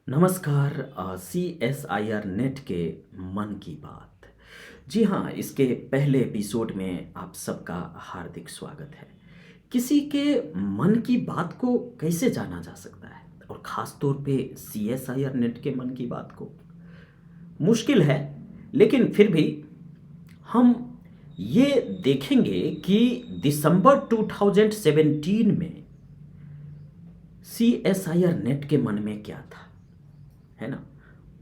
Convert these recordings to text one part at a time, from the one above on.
नमस्कार। CSIR net के मन की बात। जी हाँ, इसके पहले एपिसोड में आप सबका हार्दिक स्वागत है। किसी के मन की बात को कैसे जाना जा सकता है और ख़ास तौर पे CSIR नेट के मन की बात को मुश्किल है, लेकिन फिर भी हम ये देखेंगे कि दिसंबर 2017 में CSIR नेट के मन में क्या था, है ना?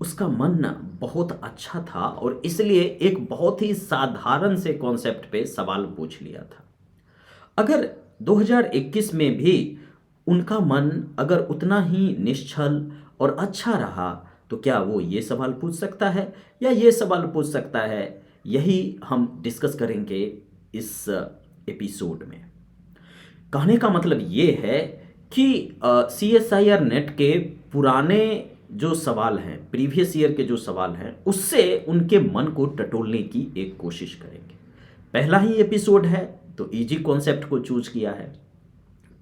उसका मन ना बहुत अच्छा था और इसलिए एक बहुत ही साधारण से कॉन्सेप्ट पे सवाल पूछ लिया था। अगर 2021 में भी उनका मन अगर उतना ही निश्चल और अच्छा रहा, तो क्या वो ये सवाल पूछ सकता है या ये सवाल पूछ सकता है? यही हम डिस्कस करेंगे इस एपिसोड में। कहने का मतलब ये है कि CSIR नेट के पुराने जो सवाल हैं, प्रीवियस ईयर के जो सवाल हैं, उससे उनके मन को टटोलने की एक कोशिश करेंगे। पहला ही एपिसोड है तो इजी कॉन्सेप्ट को चूज किया है।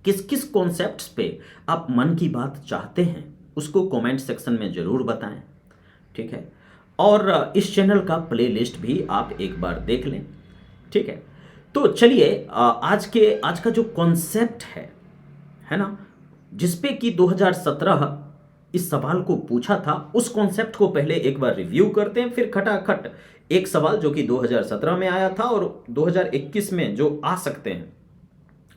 किस किस कॉन्सेप्ट्स पे आप मन की बात चाहते हैं उसको कमेंट सेक्शन में ज़रूर बताएं, ठीक है? और इस चैनल का प्लेलिस्ट भी आप एक बार देख लें, ठीक है? तो चलिए, आज का जो कॉन्सेप्ट है ना, जिसपे कि 2017 इस सवाल को पूछा था, उस कॉन्सेप्ट को पहले एक बार रिव्यू करते हैं, फिर खटाखट एक सवाल जो कि 2017 में आया था और 2021 में जो आ सकते हैं,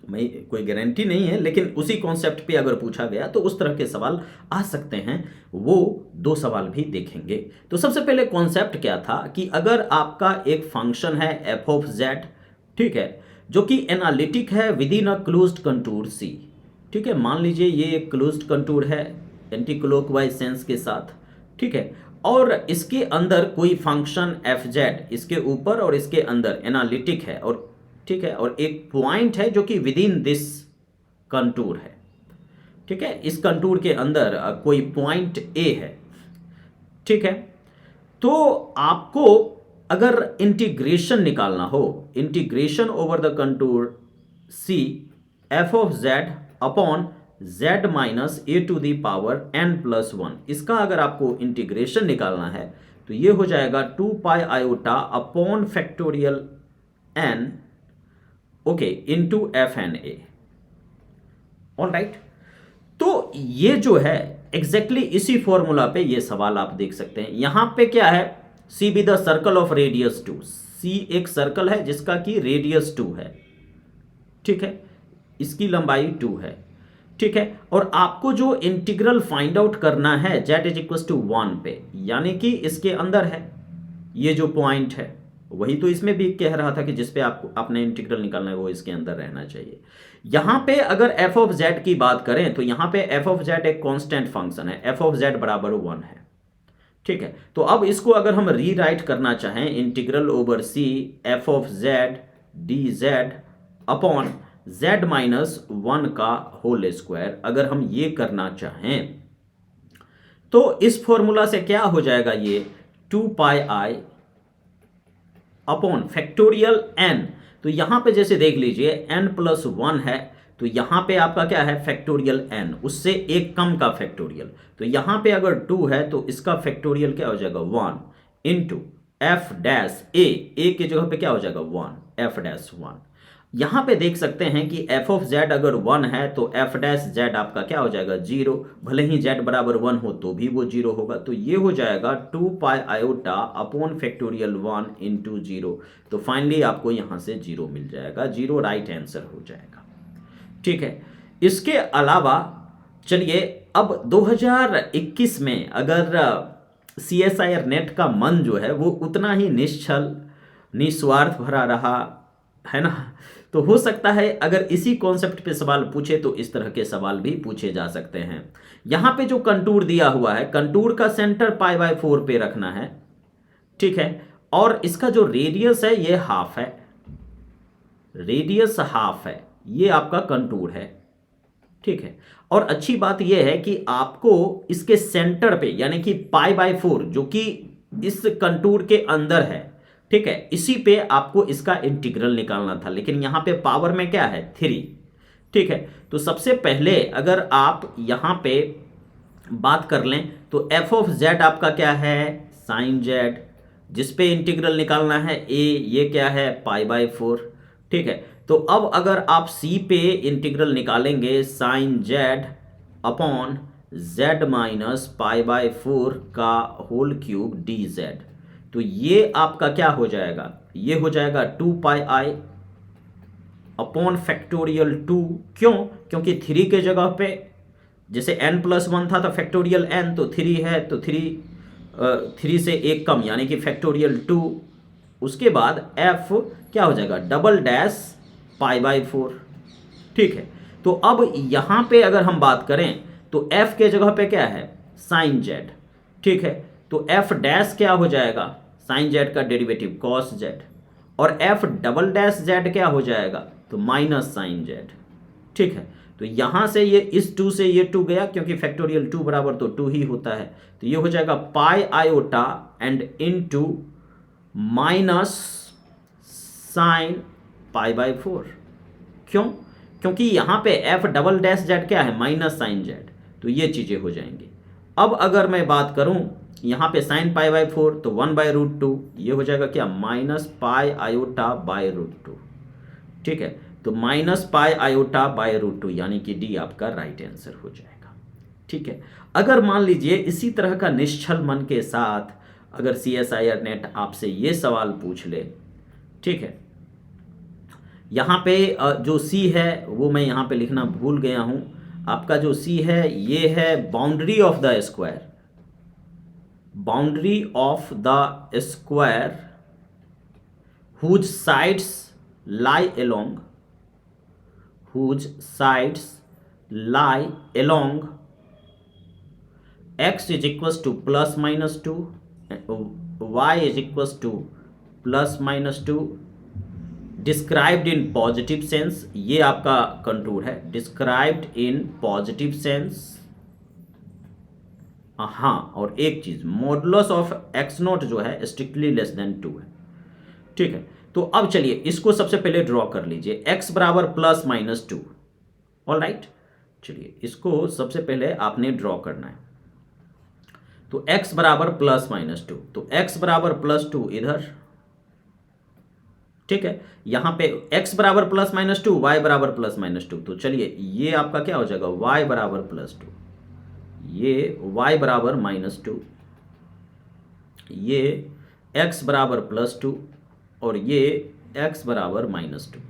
मैं कोई गारंटी नहीं है, लेकिन उसी कॉन्सेप्ट पे अगर पूछा गया तो उस तरह के सवाल आ सकते हैं। वो दो सवाल भी देखेंगे। तो सबसे पहले कॉन्सेप्ट क्या था कि अगर आपका एक फंक्शन है एफ ऑफ जेड, ठीक है, जो कि एनालिटिक है within a closed contour C, ठीक है, मान लीजिए ये एक क्लोज्ड कंटूर है एंटी क्लॉकवाइज सेंस के साथ, ठीक है, और इसके अंदर कोई फंक्शन एफ जेड इसके ऊपर और इसके अंदर एनालिटिक है, और ठीक है, और एक पॉइंट है जो कि विद इन दिस कंटूर है, ठीक है, इस कंटूर के अंदर कोई पॉइंट ए है, ठीक है। तो आपको अगर इंटीग्रेशन निकालना हो, integration over the contour C F of Z upon z minus A to the power n+1, इसका अगर आपको इंटीग्रेशन निकालना है तो ये हो जाएगा 2 pi iota upon factorial n, okay, into F N A. All right, तो ये जो है एग्जैक्टली इसी फॉर्मूला पे ये सवाल आप देख सकते हैं। यहां पे क्या है, C be the circle of radius 2, C एक सर्कल है जिसका कि रेडियस 2 है, ठीक है, इसकी लंबाई 2 है, ठीक है, और आपको जो इंटीग्रल फाइंड आउट करना है z इज इक्वल टू 1 पे, यानी कि इसके अंदर है ये जो पॉइंट है, वही तो इसमें भी कह रहा था कि जिस पे आपको आपने इंटीग्रल निकालना है वो इसके अंदर रहना चाहिए। यहां पे अगर f ऑफ z की बात करें तो यहां पे f ऑफ z एक कांस्टेंट फंक्शन है, f ऑफ z बराबर 1 है, ठीक है। तो अब इसको अगर हम रीराइट करना चाहें, integral over C F of Z D Z upon z minus 1 का होल स्क्वायर, अगर हम ये करना चाहें तो इस फॉर्मूला से क्या हो जाएगा, ये 2 पाई आई अपॉन फैक्टोरियल n। तो यहां पे जैसे देख लीजिए n+1 है, तो यहां पे आपका क्या है, फैक्टोरियल n, उससे एक कम का फैक्टोरियल। तो यहां पे अगर 2 है तो इसका फैक्टोरियल क्या हो जाएगा, 1 इंटू एफ डैश ए की जगह पे क्या हो जाएगा 1, एफ डैश 1। यहां पे देख सकते हैं कि एफ ऑफ जेड अगर 1 है तो एफ डैश जेड आपका क्या हो जाएगा 0, भले ही जेड बराबर 1 हो तो भी वो 0 होगा। तो ये हो जाएगा 2 pi iota upon factorial 1 into 0। तो फाइनली आपको यहां से 0 मिल जाएगा, 0 राइट आंसर हो जाएगा, ठीक है। इसके अलावा चलिए अब 2021 में अगर CSIR नेट का मन जो है वो उतना ही निश्चल निस्वार्थ भरा रहा, है ना, तो हो सकता है अगर इसी कॉन्सेप्ट पे सवाल पूछे तो इस तरह के सवाल भी पूछे जा सकते हैं। यहां पे जो कंटूर दिया हुआ है, कंटूर का सेंटर π/4 पे रखना है, ठीक है, और इसका जो रेडियस है ये हाफ है, रेडियस हाफ है, ये आपका कंटूर है, ठीक है। और अच्छी बात यह है कि आपको इसके सेंटर पे यानी कि π/4 जो कि इस कंटूर के अंदर है, ठीक है, इसी पे आपको इसका इंटीग्रल निकालना था, लेकिन यहां पे पावर में क्या है 3, ठीक है। तो सबसे पहले अगर आप यहां पे बात कर लें तो एफ ऑफ जेड आपका क्या है, साइन जेड, जिस पे इंटीग्रल निकालना है ए, ये क्या है, पाई बाय 4। ठीक है, तो अब अगर आप सी पे इंटीग्रल निकालेंगे sine Z upon Z minus pi by 4 का होल क्यूब डी जेड, तो ये आपका क्या हो जाएगा, ये हो जाएगा 2 पाई आई अपॉन फैक्टोरियल 2। क्यों, क्योंकि 3 के जगह पे जैसे n+1 था तो फैक्टोरियल n, तो 3 है तो 3 से एक कम यानी कि फैक्टोरियल 2। उसके बाद f क्या हो जाएगा, डबल डैश पाई बाय 4। ठीक है, तो अब यहाँ पे अगर हम बात करें तो f के जगह पे क्या है, साइन जेड। ठीक है, तो f डैश क्या हो जाएगा, साइन जेड का डेरिवेटिव कॉस जेड, और f डबल डैश जेड क्या हो जाएगा, तो माइनस साइन जेड। ठीक है, तो यहां से ये इस 2 से ये 2 गया क्योंकि फैक्टोरियल 2 बराबर तो 2 ही होता है, तो ये हो जाएगा पाई iota and into minus sine pi by 4। क्यों, क्योंकि यहां पे f डबल डैश जेड क्या है, माइनस साइन जेड, तो ये चीजें हो जाएंगी। अब अगर मैं बात करूं यहाँ पे साइन पाई बाय 4 तो 1/√2, ये हो जाएगा क्या, माइनस पाई आयोटा बाय √2। ठीक है, तो माइनस पाई आयोटा बाय √2 यानी कि डी आपका राइट आंसर हो जाएगा। ठीक है, अगर मान लीजिए इसी तरह का निश्चल मन के साथ अगर CSIR नेट आपसे ये सवाल पूछ ले, ठीक है, यहाँ पे जो सी है वो मैं यहाँ पे लिखना भूल गया हूँ, आपका जो सी है ये है boundary of the square, boundary of the square whose sides lie along, whose sides lie along x is equals to plus minus 2, y is equals to plus minus 2, described in positive sense, ये आपका contour है, described in positive sense. हाँ, और एक चीज modulus of x0 जो है strictly less than 2 है। ठीक है, तो अब चलिए इसको सबसे पहले ड्रॉ कर लीजिए, x बराबर प्लस माइनस 2। ऑल राइट, चलिए इसको सबसे पहले आपने ड्रॉ करना है, तो x बराबर प्लस माइनस 2, तो x बराबर प्लस 2 इधर। ठीक है, यहां पे x बराबर प्लस माइनस 2, y बराबर प्लस माइनस 2, तो चलिए ये आपका क्या हो जाएगा, y बराबर प्लस 2, ये y बराबर माइनस 2, ये x बराबर प्लस 2 और ये x बराबर माइनस 2।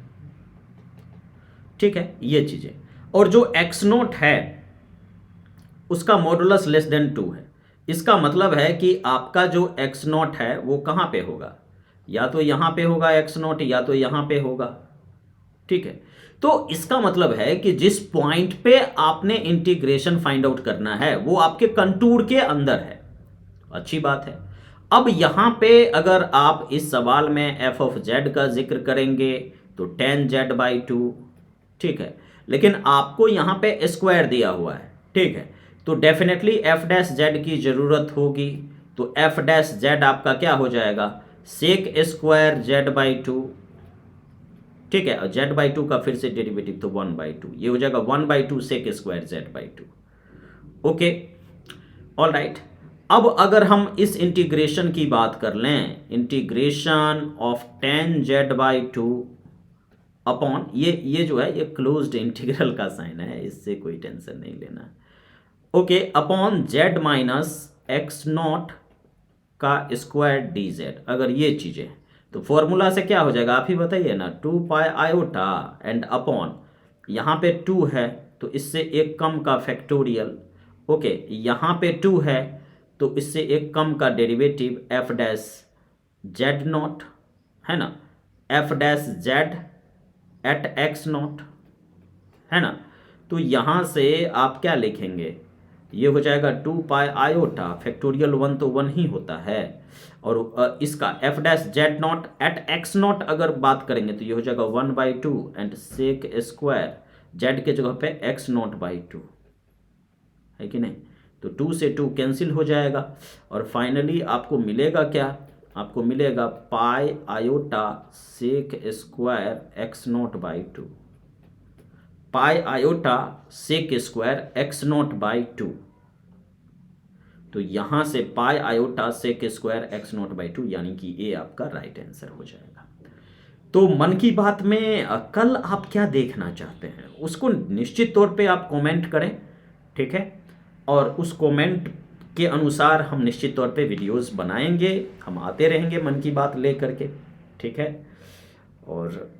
ठीक है, ये चीजें, और जो x0 है उसका मॉडुलस लेस देन 2 है, इसका मतलब है कि आपका जो x0 है वो कहां पे होगा, या तो यहां पे होगा x0 या तो यहां पे होगा। ठीक है, तो इसका मतलब है कि जिस पॉइंट पे आपने इंटीग्रेशन फाइंड आउट करना है वो आपके कंटूर के अंदर है। अच्छी बात है। अब यहां पे अगर आप इस सवाल में f ऑफ z का जिक्र करेंगे तो tan z/2। ठीक है, लेकिन आपको यहां पे स्क्वायर दिया हुआ है। ठीक है, तो डेफिनेटली f डैश z की जरूरत होगी, तो f डैश z आपका क्या हो जाएगा, सेक स्क्वायर z/2। ठीक है, और z/2 का फिर से डेरिवेटिव तो 1/2, ये हो जाएगा 1/2 sec square z/2। Okay, all right. अब अगर हम इस इंटीग्रेशन की बात कर लें, integration of tan z/2 upon ये जो है ये क्लोज्ड इंटीग्रल का साइन है, इससे कोई टेंशन नहीं लेना। Okay, upon z minus x0 का स्क्वायर dz, अगर ये चीजें, तो फॉर्मूला से क्या हो जाएगा आप ही बताइए ना, 2 पाई आयोटा एंड अपॉन यहाँ पे 2 है तो इससे एक कम का फैक्टोरियल। ओके, यहाँ पे 2 है तो इससे एक कम का डेरिवेटिव f डैश z0 है ना, f dash z eight x0 है ना, तो यहाँ से आप क्या लिखेंगे, ये हो जाएगा 2 पाई आयोटा, फैक्टोरियल 1 तो 1 ही होता है, और इसका f dash z0 eight x0 अगर बात करेंगे तो ये हो जाएगा 1/2 एंड सेक स्क्वायर z के जगह पे x0/2 है कि नहीं, तो 2 से 2 कैंसिल हो जाएगा और फाइनली आपको मिलेगा क्या, आपको मिलेगा pi iota sec square x0/2, pi iota sec square x0/2। तो यहाँ से pi iota sec square X naught by 2 यानी कि ए आपका राइट आंसर हो जाएगा। तो मन की बात में कल आप क्या देखना चाहते हैं उसको निश्चित तौर पे आप कमेंट करें, ठीक है, और उस कमेंट के अनुसार हम निश्चित तौर पे वीडियोस बनाएंगे, हम आते रहेंगे मन की बात ले करके, ठीक है। और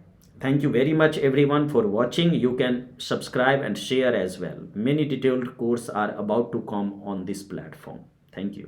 thank you very much everyone for watching. You can subscribe and share as well. Many detailed courses are about to come on this platform. Thank you.